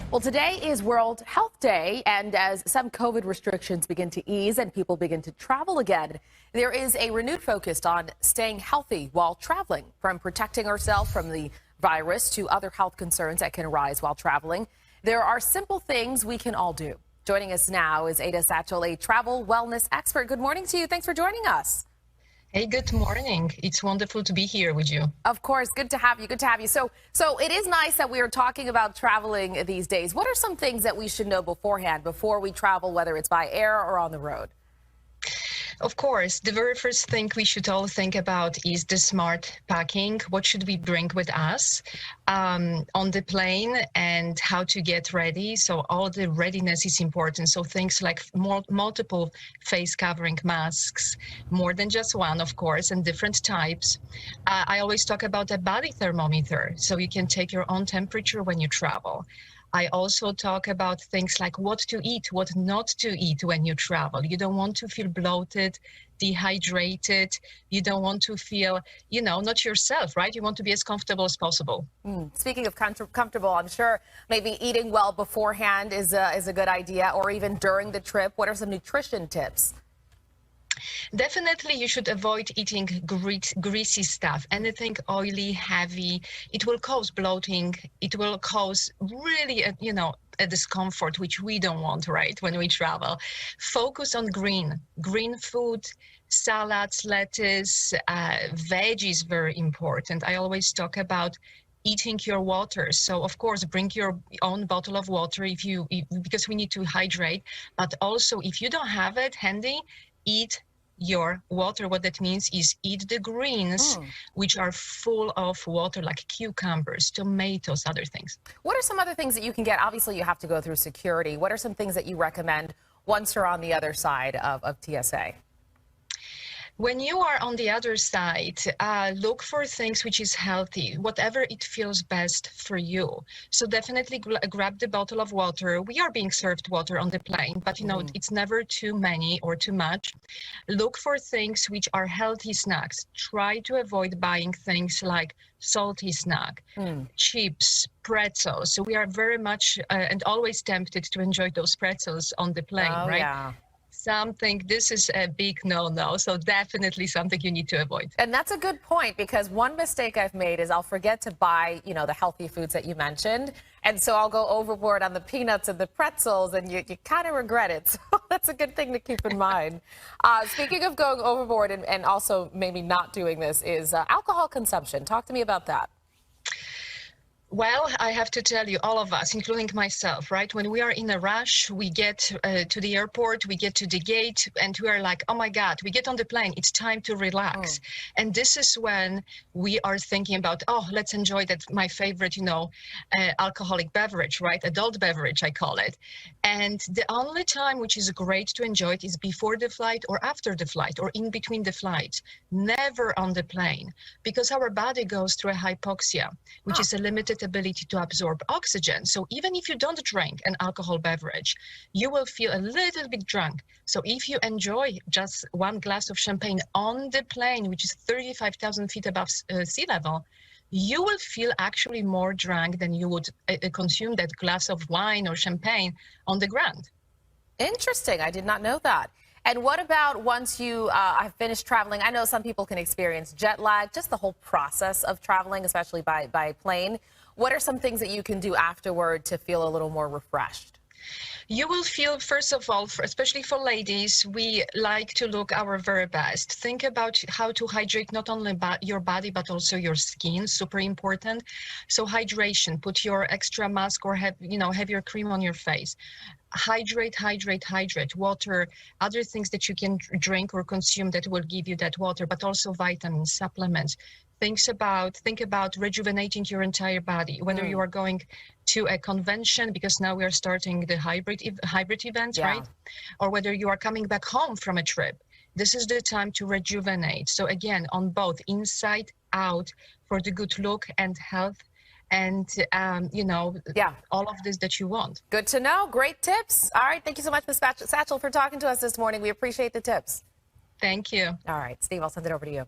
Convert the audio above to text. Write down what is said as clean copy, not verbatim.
Well, today is World Health Day, and as some COVID restrictions begin to ease and people begin to travel again, there is a renewed focus on staying healthy while traveling, from protecting ourselves from the virus to other health concerns that can arise while traveling. There are simple things we can all do. Joining us now is Edyta, Satchell, a travel wellness expert. Good morning to you. Thanks for joining us. Hey, good morning. It's wonderful to be here with you. Of course. Good to have you. Good to have you. So it is nice that we are talking about traveling these days. What are some things that we should know beforehand before we travel, whether it's by air or on the road? Of course, the very first thing we should all think about is the smart packing. What should we bring with us on the plane and how to get ready? So all the readiness is important. So things like multiple face covering masks, more than just one, of course, and different types. I always talk about a body thermometer, so you can take your own temperature when you travel. I also talk about things like what to eat, what not to eat when you travel. You don't want to feel bloated, dehydrated. You don't want to feel, not yourself, right? You want to be as comfortable as possible. Speaking of comfortable, I'm sure maybe eating well beforehand is a good idea, or even during the trip. What are some nutrition tips? Definitely, you should avoid eating greasy stuff, anything oily, heavy. It will cause bloating. It will cause really, a discomfort, which we don't want, right, when we travel. Focus on green food, salads, lettuce, veggies, very important. I always talk about eating your water. So of course, bring your own bottle of water because we need to hydrate. But also, if you don't have it handy, eat your water. What that means is eat the greens, which are full of water, like cucumbers, tomatoes, other things. What are some other things that you can get? Obviously, you have to go through security. What are some things that you recommend once you're on the other side of TSA? When you are on the other side, look for things which is healthy, whatever it feels best for you. So definitely grab the bottle of water. We are being served water on the plane, but it's never too many or too much. Look for things which are healthy snacks. Try to avoid buying things like salty snack, chips, pretzels. So we are very much and always tempted to enjoy those pretzels on the plane, right? Yeah. This is a big no-no, so definitely something you need to avoid. And that's a good point, because one mistake I've made is I'll forget to buy, the healthy foods that you mentioned. And so I'll go overboard on the peanuts and the pretzels, and you kind of regret it. So that's a good thing to keep in mind. Speaking of going overboard and also maybe not doing this is alcohol consumption. Talk to me about that. Well, I have to tell you, all of us, including myself, right? When we are in a rush, we get to the airport, we get to the gate, and we are like, oh my God, we get on the plane, it's time to relax. And this is when we are thinking about, oh, let's enjoy that, my favorite, alcoholic beverage, right? Adult beverage, I call it. And the only time which is great to enjoy it is before the flight or after the flight or in between the flights, never on the plane, because our body goes through a hypoxia, which is a limited ability to absorb oxygen. So even if you don't drink an alcohol beverage, you will feel a little bit drunk. So if you enjoy just one glass of champagne on the plane, which is 35,000 feet above sea level, you will feel actually more drunk than you would consume that glass of wine or champagne on the ground. Interesting. I did not know that. And what about once you have finished traveling? I know some people can experience jet lag, just the whole process of traveling, especially by plane. What are some things that you can do afterward to feel a little more refreshed? You will feel, first of all, especially for ladies, we like to look our very best. Think about how to hydrate not only your body, but also your skin, super important. So hydration, put your extra mask or have your cream on your face. Hydrate, water, other things that you can drink or consume that will give you that water, but also vitamins, supplements. Think about rejuvenating your entire body, whether you are going to a convention, because now we are starting the hybrid events, right? Or whether you are coming back home from a trip. This is the time to rejuvenate. So again, on both inside out, for the good look and health, and all of this that you want. Good to know. Great tips. All right. Thank you so much, Ms. Satchell, for talking to us this morning. We appreciate the tips. Thank you. All right, Steve, I'll send it over to you.